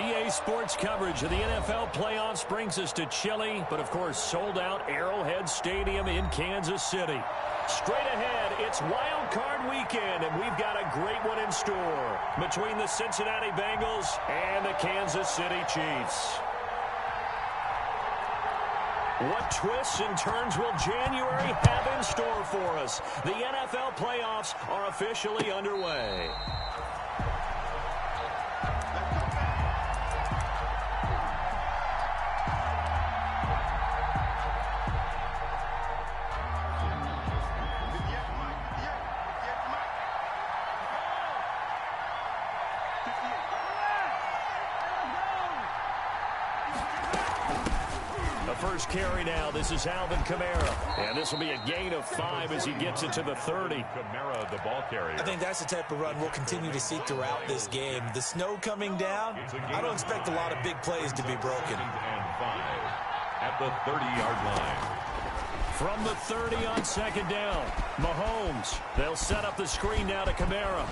EA Sports coverage of the NFL playoffs brings us to chilly, but of course sold-out Arrowhead Stadium in Kansas City. Straight ahead, it's Wild Card Weekend, and we've got a great one in store between the Cincinnati Bengals and the Kansas City Chiefs. What twists and turns will January have in store for us? The NFL playoffs are officially underway. First carry now. This is Alvin Kamara. And this will be a gain of 5 as he gets it to the 30. Kamara, the ball carrier. I think that's the type of run we'll continue to see throughout this game. The snow coming down, I don't expect a lot of big plays to be broken. And 5 at the 30-yard line. From the 30 on second down, Mahomes. They'll set up the screen now to Kamara.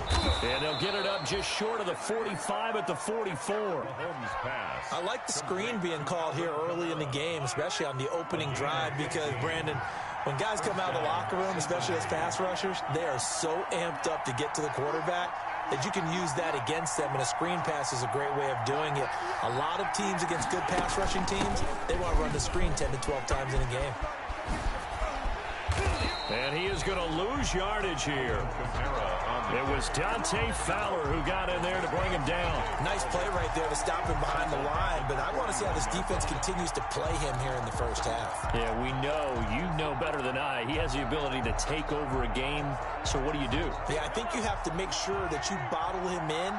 And they'll get it up just short of the 45 at the 44. Mahomes pass. I like the screen being called here early in the game, especially on the opening drive, because, Brandon, when guys come out of the locker room, especially as pass rushers, they are so amped up to get to the quarterback that you can use that against them, and a screen pass is a great way of doing it. A lot of teams against good pass rushing teams, they want to run the screen 10 to 12 times in a game. And he is going to lose yardage here. It was Dante Fowler who got in there to bring him down. Nice play right there to stop him behind the line, but I want to see how this defense continues to play him here in the first half. Yeah, we know. You know better than I. He has the ability to take over a game, so what do you do? Yeah, I think you have to make sure that you bottle him in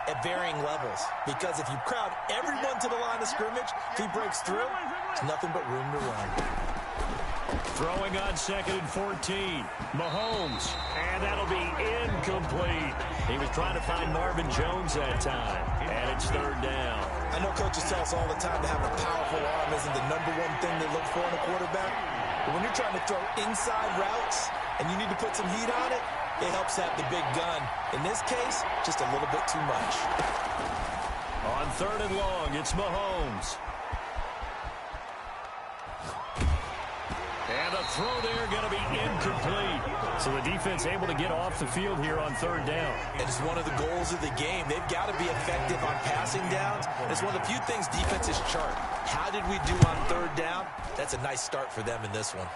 at varying levels, because if you crowd everyone to the line of scrimmage, if he breaks through, there's nothing but room to run. Throwing on 2nd and 14. Mahomes. And that'll be incomplete. He was trying to find Marvin Jones that time. And it's 3rd down. I know coaches tell us all the time to have a powerful arm isn't the #1 thing they look for in a quarterback. But when you're trying to throw inside routes and you need to put some heat on it, it helps have the big gun. In this case, just a little bit too much. On 3rd and long, it's Mahomes. And a throw there going to be incomplete. So the defense able to get off the field here on 3rd down. And it's one of the goals of the game. They've got to be effective on passing downs. And it's one of the few things defenses chart. How did we do on 3rd down? That's a nice start for them in this one.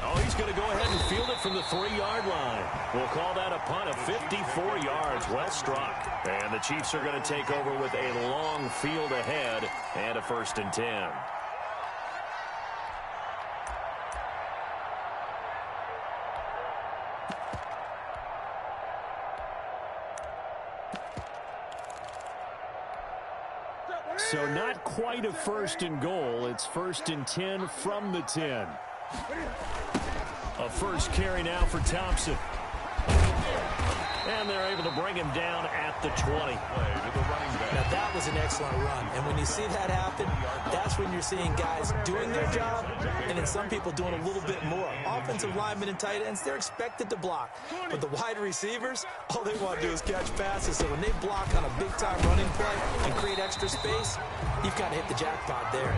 Oh, he's going to go ahead and field it from the 3-yard line. We'll call that a punt of 54 yards. Well struck. And the Chiefs are going to take over with a long field ahead and a 1st and 10. So not quite a 1st and goal. It's 1st and 10 from the 10. A first carry now for Thompson. And they're able to bring him down at the 20. Now that was an excellent run. And when you see that happen, that's when you're seeing guys doing their job and then some people doing a little bit more. Offensive linemen and tight ends, they're expected to block. But the wide receivers, all they want to do is catch passes. So when they block on a big-time running play and create extra space, you've got to hit the jackpot there.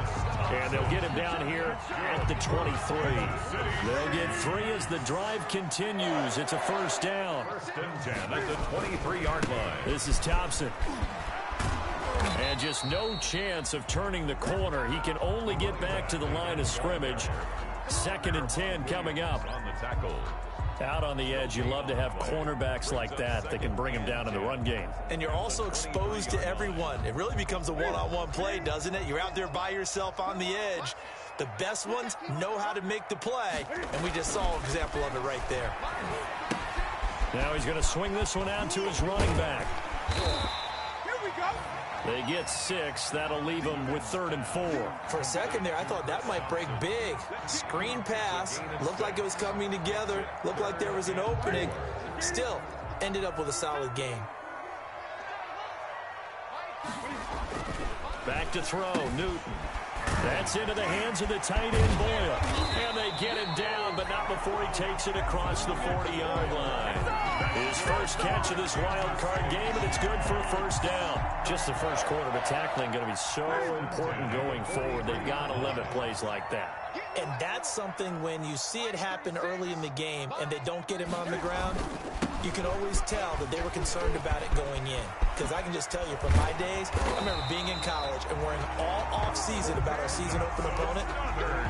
And they'll get him down here at the 23. They'll get 3 as the drive continues. It's a 1st down. 1st and 10 at the 23-yard line. This is Thompson. And just no chance of turning the corner. He can only get back to the line of scrimmage. 2nd and 10 coming up. On the tackle. Out on the edge, you love to have cornerbacks like that can bring him down in the run game. And you're also exposed to everyone. It really becomes a one-on-one play, doesn't it? You're out there by yourself on the edge. The best ones know how to make the play, and we just saw an example of it right there. Now he's going to swing this one out to his running back. Here we go. They get 6. That'll leave them with 3rd and 4. For a second there, I thought that might break big. Screen pass. Looked like it was coming together. Looked like there was an opening. Still, ended up with a solid game. Back to throw, Newton. That's into the hands of the tight end, Boyle. And they get him down, but not before he takes it across the 40-yard line. His first catch of this wild card game, and it's good for a first down. Just the first quarter, but tackling going to be so important going forward. They've got to limit plays like that. And that's something when you see it happen early in the game and they don't get him on the ground, you can always tell that they were concerned about it going in. Because I can just tell you from my days, I remember being in college and worrying all off-season about our season open opponent,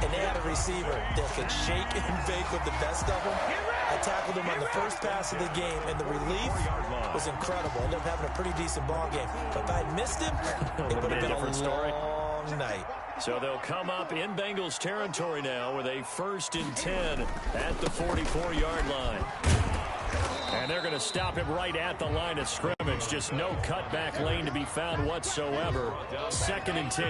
and they had a receiver that could shake and bake with the best of them. I tackled him on the first pass of the game, and the relief was incredible. Ended up having a pretty decent ball game. But if I'd missed him, it would have been a long night. So they'll come up in Bengals territory now with a 1st and 10 at the 44-yard line. And they're going to stop him right at the line of scrimmage. Just no cutback lane to be found whatsoever. 2nd and 10.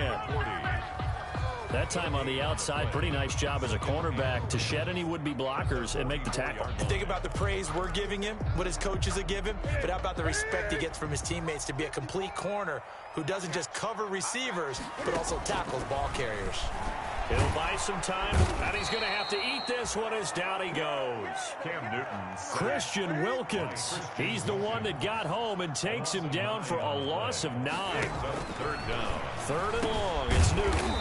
That time on the outside, pretty nice job as a cornerback to shed any would-be blockers and make the tackle. Think about the praise we're giving him, what his coaches are giving, but how about the respect he gets from his teammates to be a complete corner who doesn't just cover receivers, but also tackles ball carriers. He'll buy some time, and he's going to have to eat this one as down he goes. Cam Newton. Christian Wilkins. He's the one that got home and takes him down for a loss of 9. 3rd down. 3rd and long. It's Newton.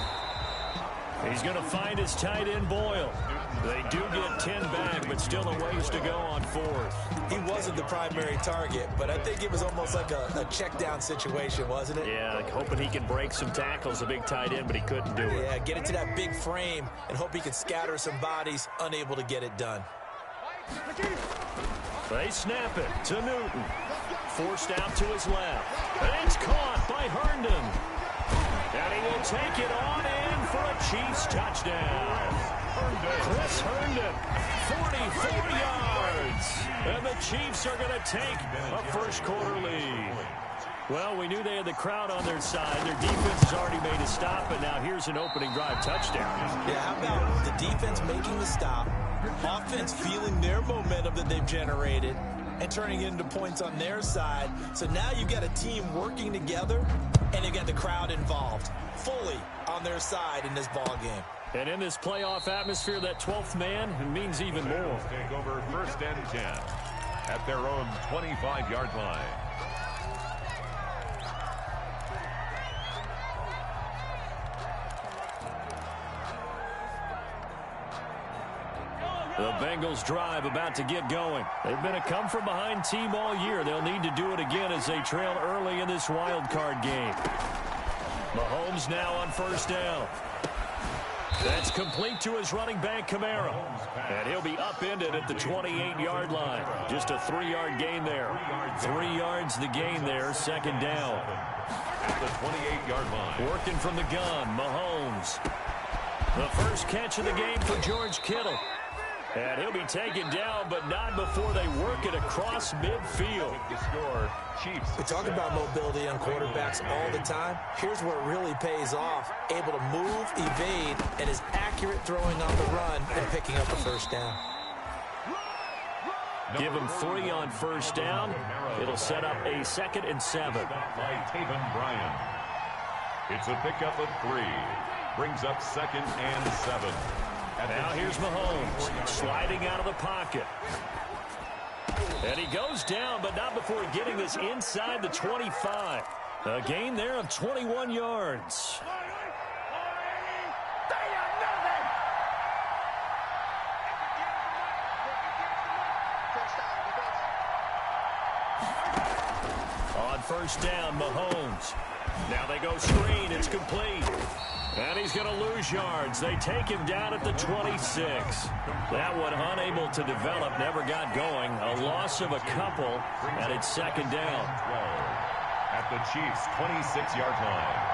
He's going to find his tight end, Boyle. They do get 10 back, but still a ways to go on 4th. He wasn't the primary target, but I think it was almost like a check-down situation, wasn't it? Yeah, like hoping he can break some tackles, a big tight end, but he couldn't do it. Yeah, get into that big frame and hope he can scatter some bodies, unable to get it done. They snap it to Newton. Forced out to his left. And it's caught by Herndon. And he will take it on in for a Chiefs touchdown. Chris Herndon, 44 yards. And the Chiefs are going to take a first quarter lead. Well, we knew they had the crowd on their side. Their defense has already made a stop, and now here's an opening drive touchdown. Yeah, how about the defense making the stop, offense feeling their momentum that they've generated, and turning it into points on their side. So now you've got a team working together, and they've got the crowd involved, fully on their side in this ball game. And in this playoff atmosphere, that 12th man means even more. Take over 1st and 10 at their own 25-yard line. The Bengals drive about to get going. They've been a come-from-behind team all year. They'll need to do it again as they trail early in this wild card game. Mahomes now on 1st down. That's complete to his running back, Kamara. And he'll be upended at the 28-yard line. Just a 3-yard gain there. 3 yards the gain there, 2nd down. At the 28-yard line. Working from the gun, Mahomes. The first catch of the game for George Kittle. And he'll be taken down, but not before they work it across midfield. The score, Chiefs. We talk about mobility on quarterbacks all the time. Here's where it really pays off. Able to move, evade, and is accurate throwing on the run and picking up a first down. Give him 3 on 1st down. It'll set up a 2nd and 7. By Taven Bryan. It's a pickup of 3. Brings up 2nd and 7. Now here's Mahomes sliding out of the pocket. And he goes down, but not before getting this inside the 25. A gain there of 21 yards. On 1st down, Mahomes. Now they go screen. It's complete. And he's going to lose yards. They take him down at the 26. That one unable to develop, never got going. A loss of a couple, and it's 2nd down. 12 at the Chiefs' 26-yard line.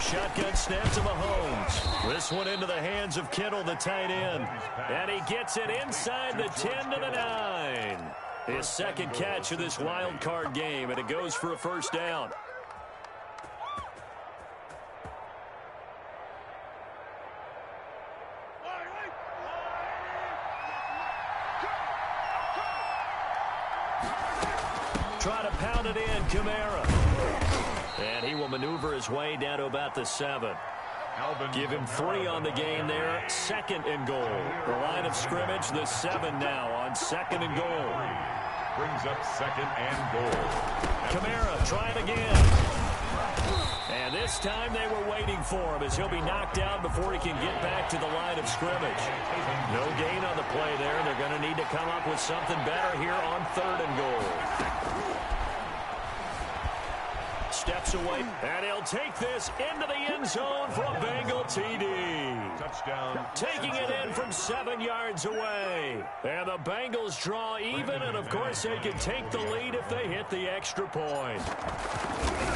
Shotgun snap to Mahomes. This one into the hands of Kittle, the tight end. And he gets it inside the 10 to the 9. His 2nd catch of this wild card game, and it goes for a 1st down. Trying to pound it in, Kamara. And He will maneuver his way down to about the 7. Give him 3 on the game there. 2nd and goal. The line of scrimmage, the 7 now on 2nd and goal. Brings up 2nd and goal. Kamara trying again. And this time they were waiting for him as he'll be knocked down before he can get back to the line of scrimmage. No gain on the play there. They're going to need to come up with something better here on 3rd and goal. Steps away, and he'll take this into the end zone for a Bengal TD. Touchdown. Taking it in from 7 yards away. And the Bengals draw even, and of course they can take the lead if they hit the extra point.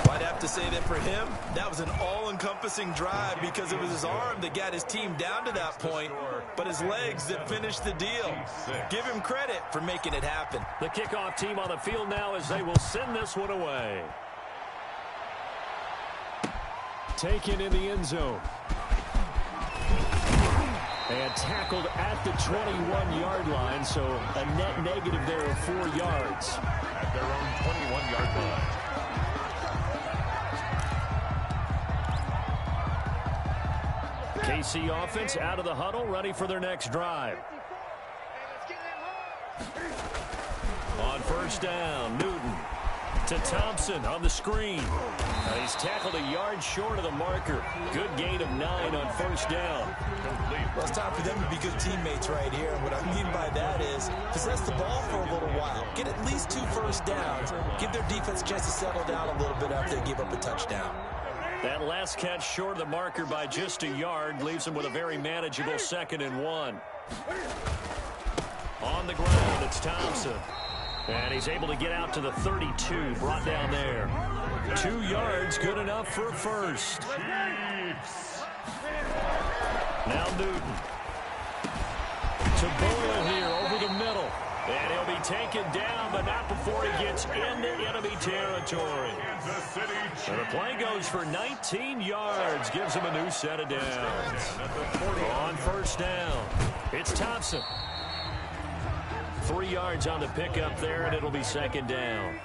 I'd have to say that for him, that was an all-encompassing drive because it was his arm that got his team down to that point, but his legs that finished the deal. Give him credit for making it happen. The kickoff team on the field now as they will send this one away. Taken in the end zone. And tackled at the 21-yard line, so a net negative there of 4 yards. At their own 21-yard line. KC offense out of the huddle, ready for their next drive. On 1st down, Newton to Thompson on the screen. He's tackled a yard short of the marker. Good gain of 9 on 1st down. Well, it's time for them to be good teammates right here. And what I mean by that is possess the ball for a little while. Get at least 2 first downs. Give their defense a chance to settle down a little bit after they give up a touchdown. That last catch short of the marker by just a yard leaves him with a very manageable 2nd and 1. On the ground, it's Thompson. And he's able to get out to the 32, brought down there. 2 yards, good enough for a first. Now Newton. To Boyle here over the middle. And he'll be taken down, but not before he gets into enemy territory. And the play goes for 19 yards, gives him a new set of downs. On 1st down, it's Thompson. 3 yards on the pickup there, and it'll be 2nd down.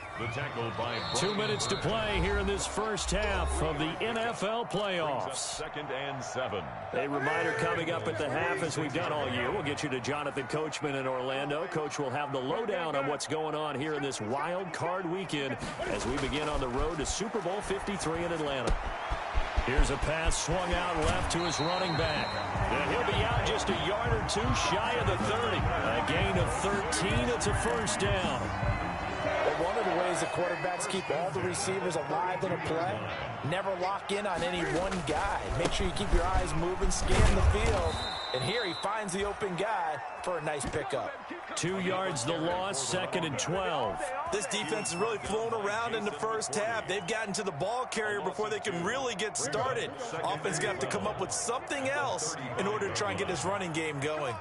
2 minutes to play here in this first half of the NFL playoffs. 2nd and 7. A reminder coming up at the half, as we've done all year. We'll get you to Jonathan Coachman in Orlando. Coach will have the lowdown on what's going on here in this wild card weekend as we begin on the road to Super Bowl 53 in Atlanta. Here's a pass swung out left to his running back. And he'll be out just a yard or 2 shy of the 30. A gain of 13. It's a 1st down. One of the ways the quarterbacks keep all the receivers alive in a play, never lock in on any one guy. Make sure you keep your eyes moving, scan the field. And here he finds the open guy for a nice pickup. 2 yards the loss, 2nd and 12. This defense has really flown around in the first half. They've gotten to the ball carrier before they can really get started. Offense got to come up with something else in order to try and get this running game going.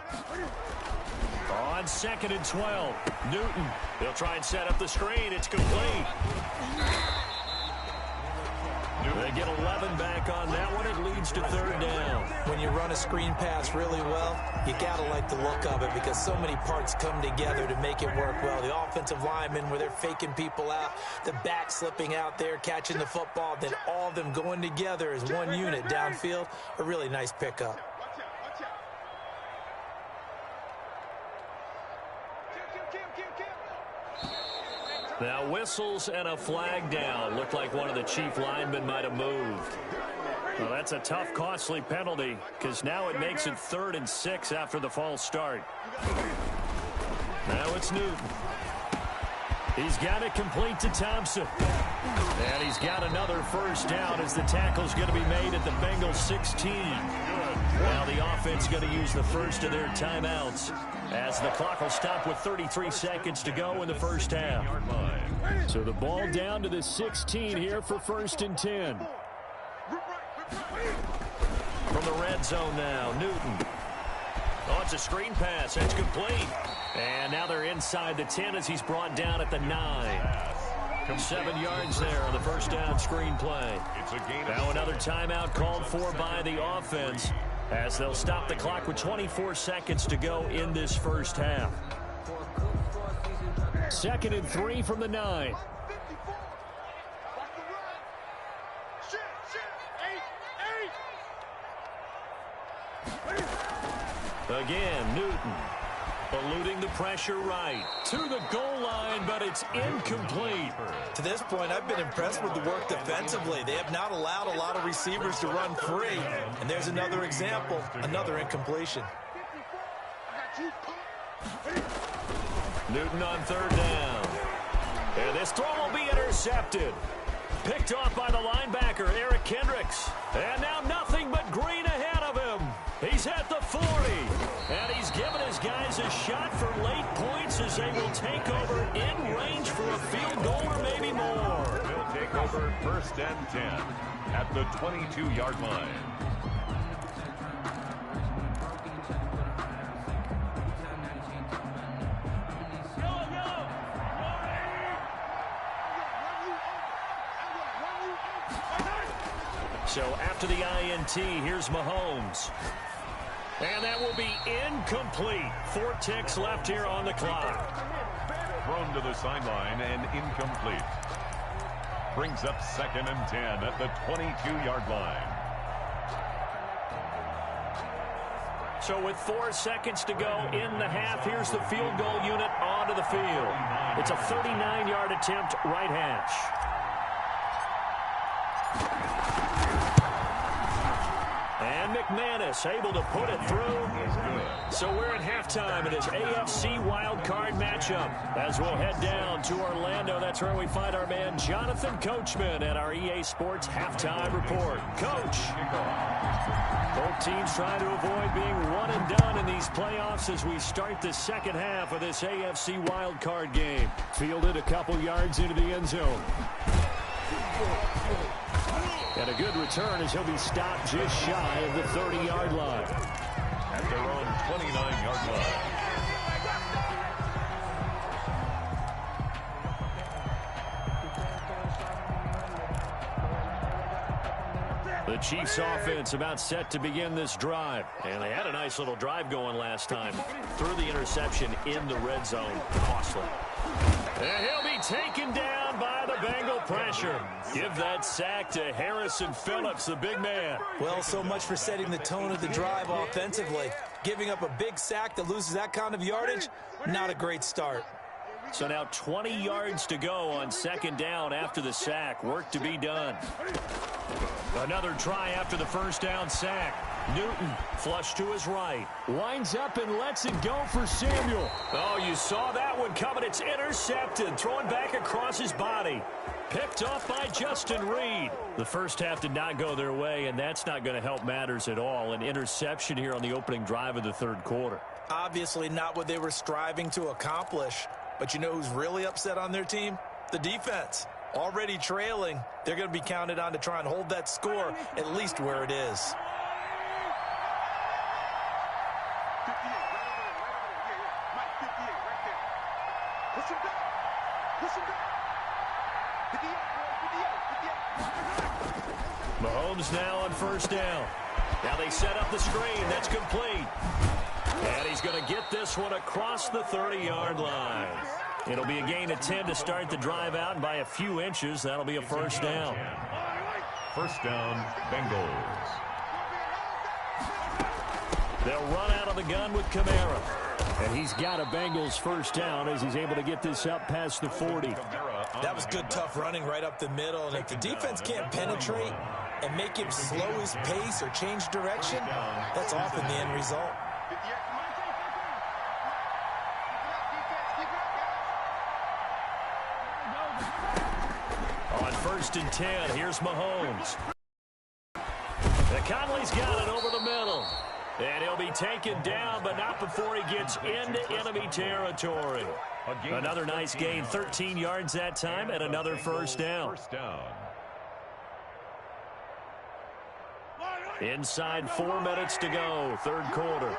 On 2nd and 12, Newton. They'll try and set up the screen. It's complete. They get 11 back on that one. It leads to 3rd down. When you run a screen pass really well, you got to like the look of it because so many parts come together to make it work well. The offensive linemen where they're faking people out, the back slipping out there, catching the football, then all of them going together as one unit downfield. A really nice pickup. Now whistles and a flag down. Looked like one of the chief linemen might have moved. Well, that's a tough, costly penalty because now it makes it 3rd and 6 after the false start. Now it's Newton. He's got it complete to Thompson. And he's got another 1st down as the tackle's going to be made at the Bengals 16. Now the offense going to use the first of their timeouts as the clock will stop with 33 seconds to go in the first half. So the ball down to the 16 here for 1st and 10. From the red zone now, Newton. Oh, it's a screen pass. That's complete. And now they're inside the 10 as he's brought down at the 9. 7 yards there on the 1st down screen play. Now another timeout called for by the offense as they'll stop the clock with 24 seconds to go in this first half. 2nd and 3 from the 9. Again, Newton eluding the pressure right to the goal line, but it's incomplete. To this point, I've been impressed with the work defensively. They have not allowed a lot of receivers to run free. And there's another example, another incompletion. Newton on third down. And this throw will be intercepted. Picked off by the linebacker, Eric Kendricks. And now nothing but green ahead of him. He's at the 40. And he's given his guys a shot for late points as they will take over in range for a field goal or maybe more. They'll take over 1st and 10 at the 22-yard line. So after the INT, here's Mahomes. And that will be incomplete. 4 ticks left here on the clock. Thrown to the sideline and incomplete. Brings up 2nd and 10 at the 22-yard line. So with 4 seconds to go in the half, here's the field goal unit onto the field. It's a 39-yard attempt, right hash. And McManus able to put it through. So we're at halftime in this AFC wildcard matchup. As we'll head down to Orlando, that's where we find our man Jonathan Coachman at our EA Sports Halftime Report. Coach, both teams trying to avoid being one and done in these playoffs as we start the second half of this AFC wildcard game. Fielded a couple yards into the end zone. And a good return as he'll be stopped just shy of the 30-yard line. At their own 29-yard line. The Chiefs offense about set to begin this drive. And they had a nice little drive going last time. Threw the interception in the red zone. Costly. And he'll be taken down by the Bengal pressure. Give that sack to Harrison Phillips, the big man. Well, so much for setting the tone of the drive offensively. Giving up a big sack that loses that kind of yardage, not a great start. So now 20 yards to go on 2nd down after the sack. Work to be done. Another try after the 1st down sack. Newton flush to his right. Winds up and lets it go for Samuel. Oh, you saw that one coming. It's intercepted. Thrown back across his body. Picked off by Justin Reed. The first half did not go their way, and that's not going to help matters at all. An interception here on the opening drive of the 3rd quarter. Obviously not what they were striving to accomplish. But you know who's really upset on their team? The defense. Already trailing. They're going to be counted on to try and hold that score at least where it is. Mahomes now on 1st down. Now they set up the screen. That's complete. And he's going to get this one across the 30-yard line. It'll be a gain of 10 to start the drive out, and by a few inches, that'll be a 1st down. 1st down, Bengals. They'll run out of the gun with Kamara. And he's got a Bengals 1st down as he's able to get this up past the 40. That was good, tough running right up the middle. And if the defense can't penetrate and make him slow his pace or change direction, that's often the end result. On 1st and 10, here's Mahomes. And Conley's got it over the middle. And he'll be taken down, but not before he gets into enemy territory. Another nice gain, 13 yards that time, and another 1st down. Inside 4 minutes to go, 3rd quarter.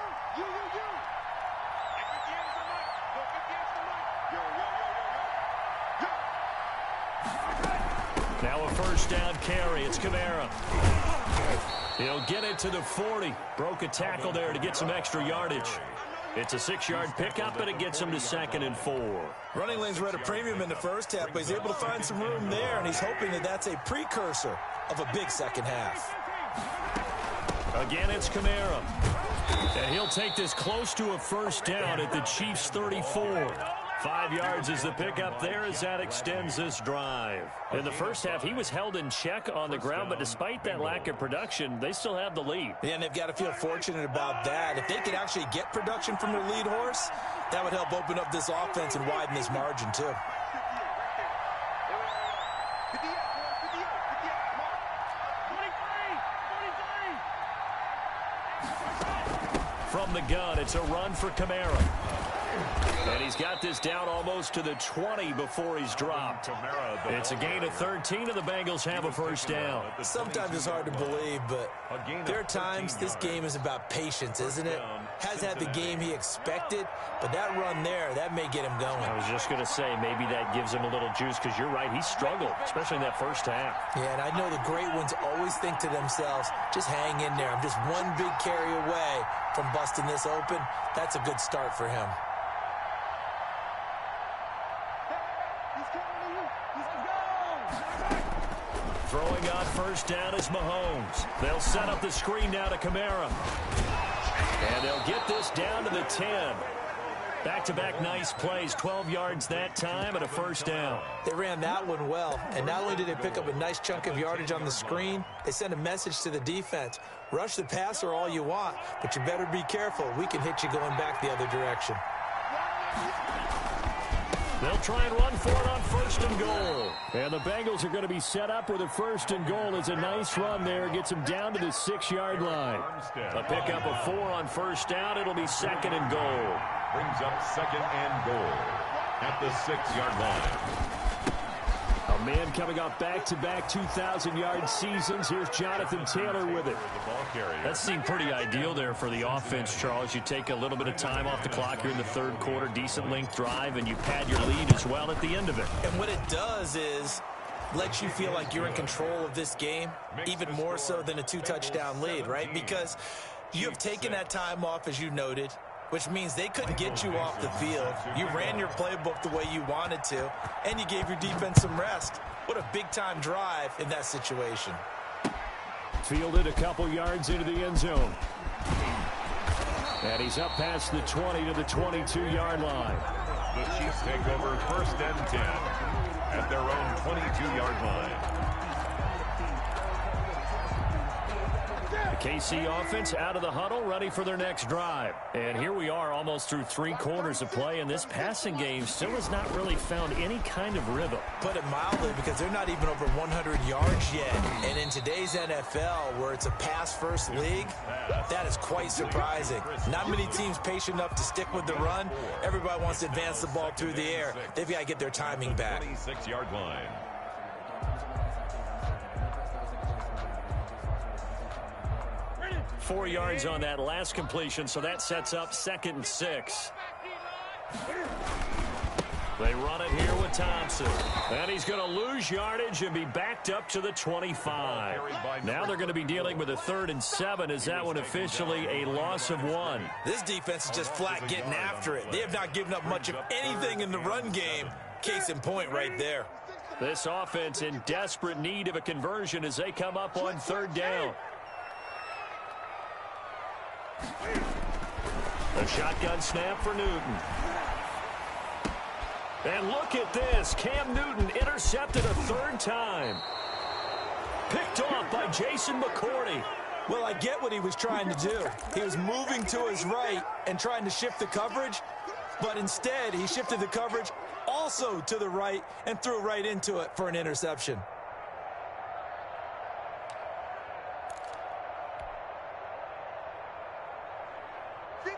Now a 1st down carry. It's Kamara. He'll get it to the 40. Broke a tackle there to get some extra yardage. It's a 6-yard pickup, and it gets him to 2nd and 4. Running lanes were at a premium in the first half, but he's able to find some room there, and he's hoping that that's a precursor of a big second half. Again, it's Kamara. And he'll take this close to a first down at the Chiefs' 34. 5 yards is the pickup there as that extends this drive. In the first half, he was held in check on the ground, but despite that lack of production, they still have the lead. Yeah, and they've got to feel fortunate about that. If they could actually get production from their lead horse, that would help open up this offense and widen this margin, too. From the gun, it's a run for Kamara. And he's got this down almost to the 20 before he's dropped. It's a gain of 13, and the Bengals have a first down. Sometimes it's hard to believe, but there are times this game is about patience, isn't it? Has had the game he expected, but that run there, that may get him going. I was just going to say, maybe that gives him a little juice, because you're right, he struggled, especially in that first half. Yeah, and I know the great ones always think to themselves, just hang in there. I'm just one big carry away from busting this open. That's a good start for him. Throwing on first down is Mahomes. They'll set up the screen now to Kamara. And they'll get this down to the 10. Back-to-back nice plays, 12 yards that time and a first down. They ran that one well, and not only did they pick up a nice chunk of yardage on the screen, they sent a message to the defense. Rush the passer all you want, but you better be careful. We can hit you going back the other direction. They'll try and run for it on first and goal. And the Bengals are going to be set up with a first and goal. It's a nice run there. Gets them down to the 6-yard line. A pickup of 4 on first down. It'll be second and goal. Brings up second and goal at the 6-yard line. A man coming off back-to-back 2,000-yard seasons. Here's Jonathan Taylor with it. That seemed pretty ideal there for the offense, Charles. You take a little bit of time off the clock here in the third quarter, decent length drive, and you pad your lead as well at the end of it. And what it does is lets you feel like you're in control of this game, even more so than a 2-touchdown lead, right? Because you have taken that time off, as you noted, which means they couldn't get you off the field. You ran your playbook the way you wanted to, and you gave your defense some rest. What a big-time drive in that situation. Fielded a couple yards into the end zone. And he's up past the 20 to the 22-yard line. The Chiefs take over first and 10 at their own 22-yard line. The KC offense out of the huddle, ready for their next drive. And here we are almost through 3 quarters of play, and this passing game still has not really found any kind of rhythm. Put it mildly, because they're not even over 100 yards yet. And in today's NFL, where it's a pass-first league, that is quite surprising. Not many teams patient enough to stick with the run. Everybody wants to advance the ball through the air. They've got to get their timing back. 26-yard line. 4 yards on that last completion, so that sets up 2nd and 6. They run it here with Thompson. And he's going to lose yardage and be backed up to the 25. Now they're going to be dealing with a 3rd and 7. Is that one officially a loss of 1? This defense is just flat getting after it. They have not given up much of anything in the run game. Case in point right there. This offense in desperate need of a conversion as they come up on 3rd down. A shotgun snap for Newton. And look at this. Cam Newton intercepted a 3rd time. Picked off by Jason McCourty. Well, I get what he was trying to do. He was moving to his right and trying to shift the coverage, but instead he shifted the coverage also to the right and threw right into it for an interception.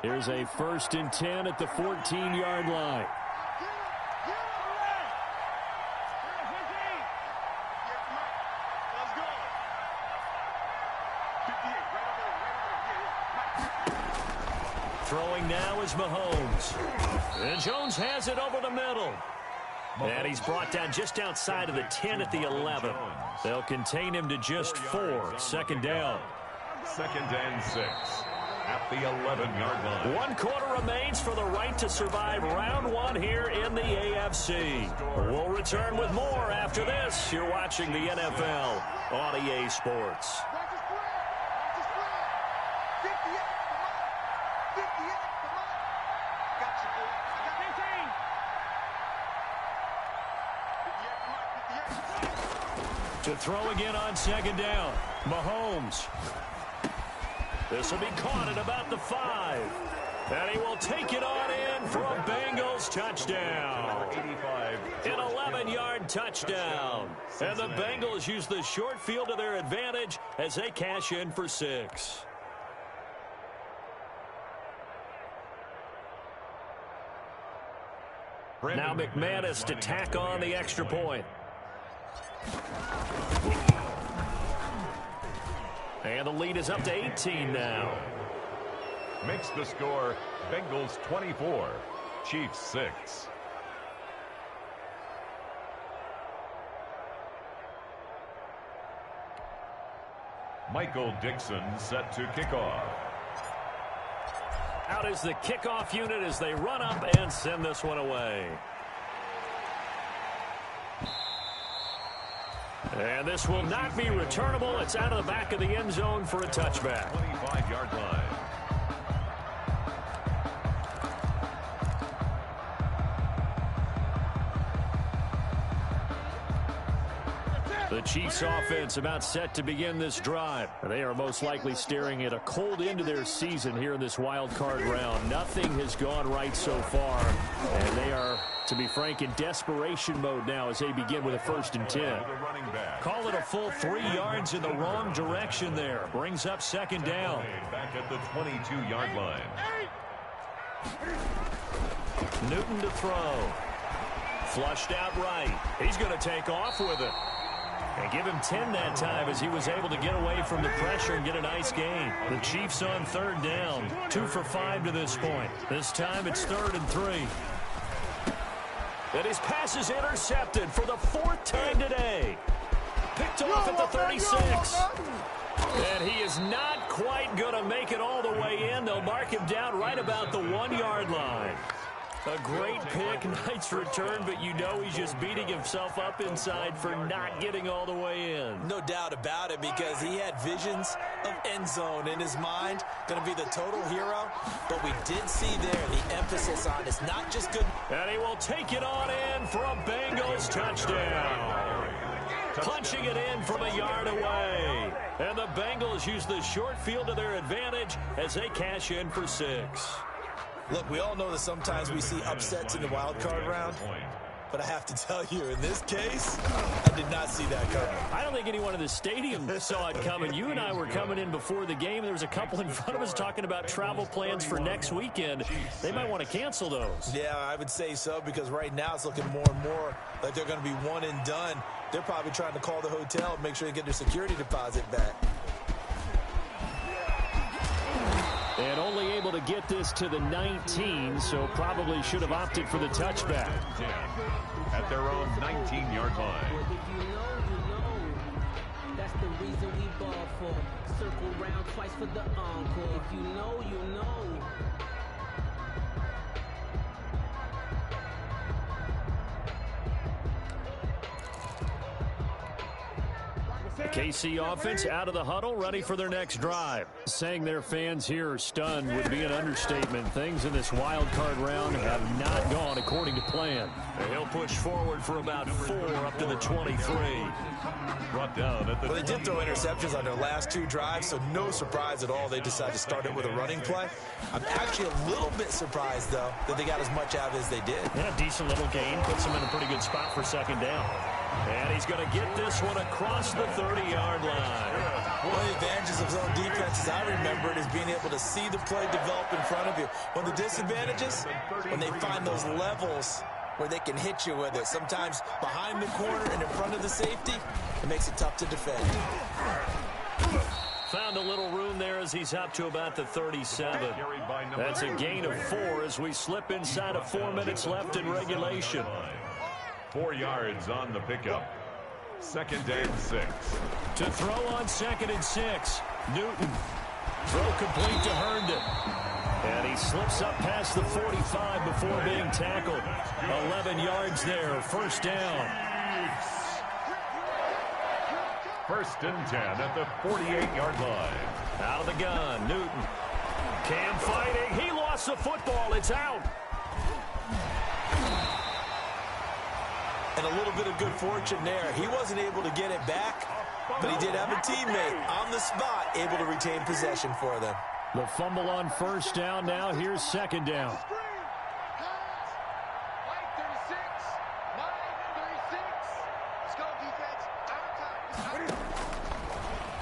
Here's a 1st and 10 at the 14-yard line. Throwing now is Mahomes. And Jones has it over the middle. And he's brought down just outside of the 10 at the 11. They'll contain him to just 4. 2nd down. 2nd and 6. at the 11-yard line. 1 quarter remains for the right to survive round 1 here in the AFC. We'll return with more after this. You're watching the NFL on EA Sports. To throw again on 2nd down. Mahomes. This will be caught at about the 5. And he will take it on in for a Bengals touchdown. An 11-yard touchdown. And the Bengals use the short field to their advantage as they cash in for 6. Now McManus to tack on the extra point. And the lead is up to 18 now. Makes the score Bengals 24, Chiefs 6. Michael Dixon set to kick off. Out is the kickoff unit as they run up and send this one away. And this will not be returnable. It's out of the back of the end zone for a touchback. 25-yard line. The Chiefs offense about set to begin this drive. They are most likely staring at a cold end to their season here in this wild card round. Nothing has gone right so far, and they are, to be frank, in desperation mode now as they begin with a 1st and 10. Call it a full 3 yards in the wrong direction there. Brings up 2nd down. Back at the 22-yard line. Newton to throw. Flushed out right. He's going to take off with it. And give him 10 that time as he was able to get away from the pressure and get a nice gain. The Chiefs on 3rd down. 2 for 5 to this point. This time it's 3rd and 3. And his pass is intercepted for the 4th time today. Picked off at the 36. And he is not quite going to make it all the way in. They'll mark him down right about the 1-yard line. A great pick, nice return, but you know he's just beating himself up inside for not getting all the way in. No doubt about it, because he had visions of end zone in his mind. Going to be the total hero, but we did see there the emphasis on it's not just good. And he will take it on in for a Bengals touchdown. Punching it in from a yard away. And the Bengals use the short field to their advantage as they cash in for 6. Look, we all know that sometimes we see upsets in the wild card round, but I have to tell you, in this case, I did not see that coming. I don't think anyone in the stadium saw it coming. You and I were coming in before the game. There was a couple in front of us talking about travel plans for next weekend. They might want to cancel those. Yeah, I would say so, because right now it's looking more and more like they're going to be one and done. They're probably trying to call the hotel and make sure they get their security deposit back. And only able to get this to the 19, so probably should have opted for the touchback. At their own 19-yard line. If you know, that's the reason we ball for. Circle round twice for the encore. If you know, you know. The KC offense out of the huddle, ready for their next drive. Saying their fans here are stunned would be an understatement. Things in this wild card round have not gone according to plan. And he'll push forward for about 4 up to the 23. Brought down at the Well, they did throw interceptions on their last 2 drives, so no surprise at all they decided to start it with a running play. I'm actually a little bit surprised, though, that they got as much out as they did. And a decent little gain puts them in a pretty good spot for 2nd down. And he's going to get this one across the 30-yard line. One of the advantages of zone defense, as I remember it, is being able to see the play develop in front of you. One of the disadvantages, when they find those levels where they can hit you with it. Sometimes behind the corner and in front of the safety, it makes it tough to defend. Found a little room there as he's up to about the 37. That's a gain of 4 as we slip inside of 4 minutes left in regulation. 4 yards on the pickup. 2nd and 6. To throw on 2nd and 6. Newton. Throw complete to Herndon. And he slips up past the 45 before being tackled. 11 yards there, first down. First and 10 at the 48-yard line. Out of the gun, Newton. Cam fighting. He lost the football. It's out. And a little bit of good fortune there. He wasn't able to get it back, but he did have a teammate on the spot able to retain possession for them. The fumble on first down. Now here's second down.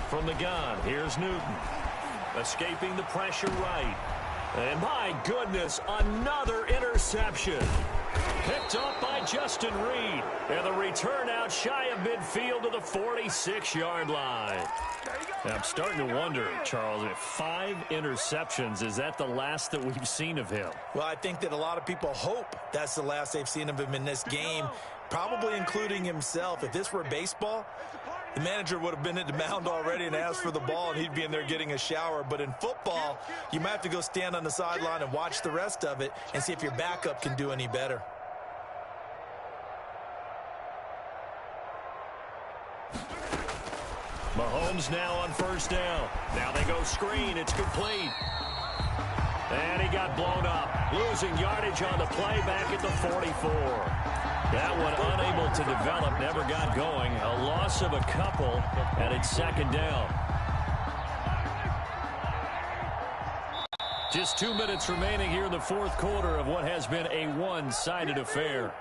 From the gun, here's Newton. Escaping the pressure right. And my goodness, another interception. Picked up by Justin Reed. And the return out shy of midfield to the 46-yard line. Now, I'm starting to wonder, Charles, if 5 interceptions, is that the last that we've seen of him? Well, I think that a lot of people hope that's the last they've seen of him in this game, probably including himself. If this were baseball, the manager would have been at the mound already and asked for the ball, and he'd be in there getting a shower. But in football, you might have to go stand on the sideline and watch the rest of it and see if your backup can do any better. Mahomes now on first down. Now they go screen. It's complete. And he got blown up. Losing yardage on the play back at the 44. That one unable to develop, never got going. A loss of a couple, and it's second down. Just 2 minutes remaining here in the fourth quarter of what has been a one-sided affair.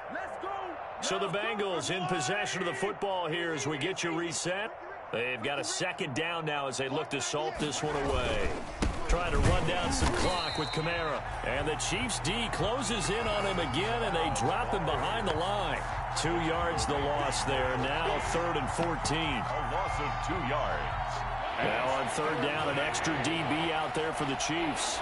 So the Bengals in possession of the football here as we get you reset. They've got a second down now as they look to salt this one away. Trying to run down some clock with Kamara. And the Chiefs D closes in on him again, and they drop him behind the line. 2 yards the loss there. Now 3rd and 14. A loss of 2 yards. Now on third down, an extra DB out there for the Chiefs.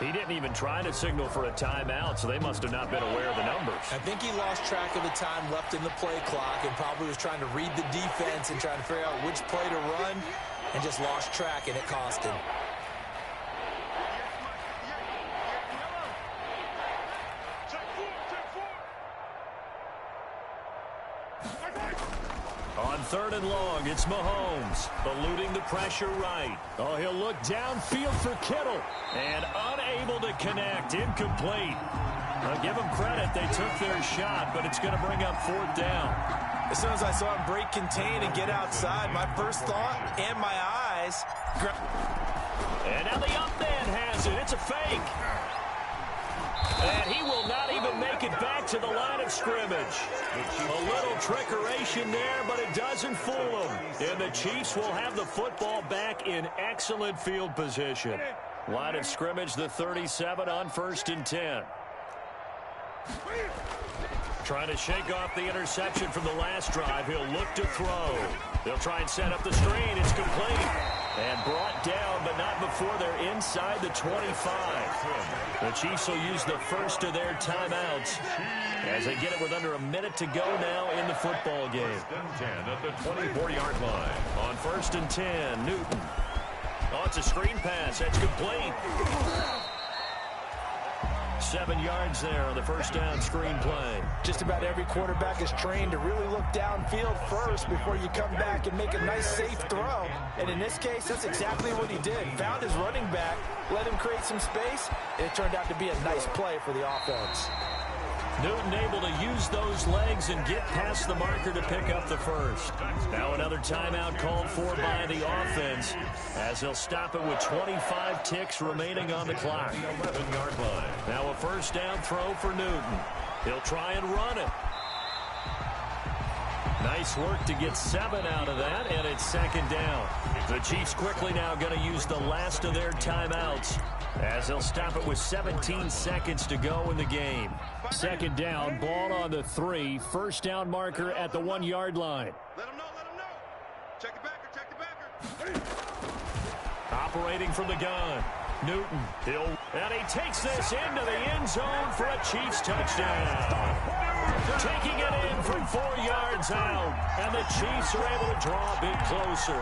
He didn't even try to signal for a timeout, so they must have not been aware of the numbers. I think he lost track of the time left in the play clock and probably was trying to read the defense and trying to figure out which play to run and just lost track, and it cost him. On 3rd and long, it's Mahomes, eluding the pressure right. Oh, he'll look downfield for Kittle, and unable to connect, incomplete. I'll give them credit, they took their shot, but it's going to bring up 4th down. As soon as I saw him break contain and get outside, my first thought and my eyes. And now the up man has it, it's a fake. And he will not even make it back to the line of scrimmage. A little trickeration there, but it doesn't fool him. And the Chiefs will have the football back in excellent field position. Line of scrimmage, the 37 on 1st and 10. Trying to shake off the interception from the last drive. He'll look to throw. They'll try and set up the screen. It's complete. And brought down, but not before they're inside the 25. The Chiefs will use the first of their timeouts as they get it with under a minute to go now in the football game. 1st and 10 at the 24-yard line. On 1st and 10, Newton. Oh, it's a screen pass. That's complete. 7 yards there on the first down screen play. Just about every quarterback is trained to really look downfield first before you come back and make a nice, safe throw. And in this case, that's exactly what he did. Found his running back, let him create some space, and it turned out to be a nice play for the offense. Newton able to use those legs and get past the marker to pick up the first. Now another timeout called for by the offense as they'll stop it with 25 ticks remaining on the clock. 11-yard line. Now a first down throw for Newton. He'll try and run it. Nice work to get 7 out of that, and it's second down. The Chiefs quickly now going to use the last of their timeouts as they'll stop it with 17 seconds to go in the game. Second down, ball on the 3, first down marker at the 1-yard line. Let him know, let him know. Check the backer, check the backer. Operating from the gun. Newton, and he takes this into the end zone for a Chiefs touchdown. Taking it in from 4 yards out, and the Chiefs are able to draw a bit closer.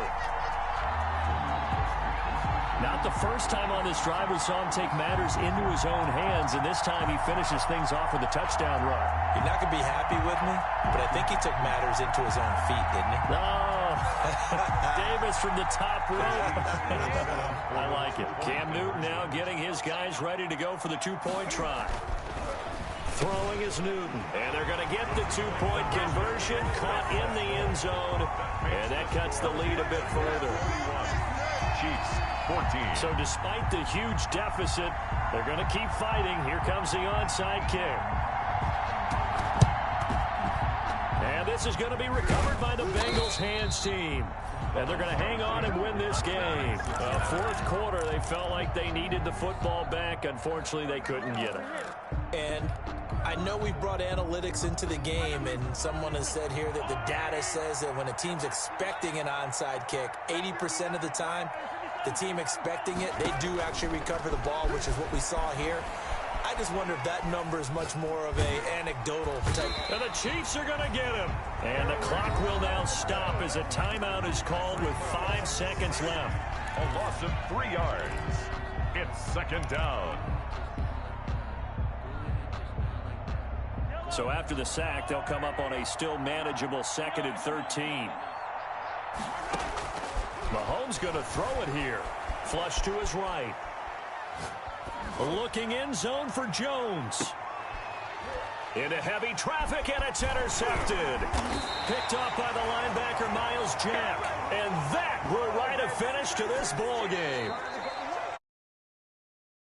Not the first time on this drive we saw him take matters into his own hands, and this time he finishes things off with a touchdown run. You're not going to be happy with me, but I think he took matters into his own feet, didn't he? Oh, Davis from the top rope. I like it. Cam Newton now getting his guys ready to go for the two-point try. Throwing is Newton, and they're going to get the two-point conversion, caught in the end zone, and that cuts the lead a bit further. Chiefs 14. So despite the huge deficit, they're going to keep fighting. Here comes the onside kick. And this is going to be recovered by the Bengals hands team. And they're going to hang on and win this game. Fourth quarter, they felt like they needed the football back. Unfortunately, they couldn't get it. And I know we brought analytics into the game, and someone has said here that the data says that when a team's expecting an onside kick, 80% of the time, the team expecting it, they do actually recover the ball, which is what we saw here. I just wonder if that number is much more of a anecdotal type. And the Chiefs are going to get him. And the clock will now stop as a timeout is called with 5 seconds left. A loss of 3 yards. It's second down. So after the sack, they'll come up on a still manageable 2nd and 13. Mahomes going to throw it here. Flush to his right. Looking in zone for Jones. Into heavy traffic, and it's intercepted. Picked off by the linebacker, Miles Jack. And that will write a finish to this ball game.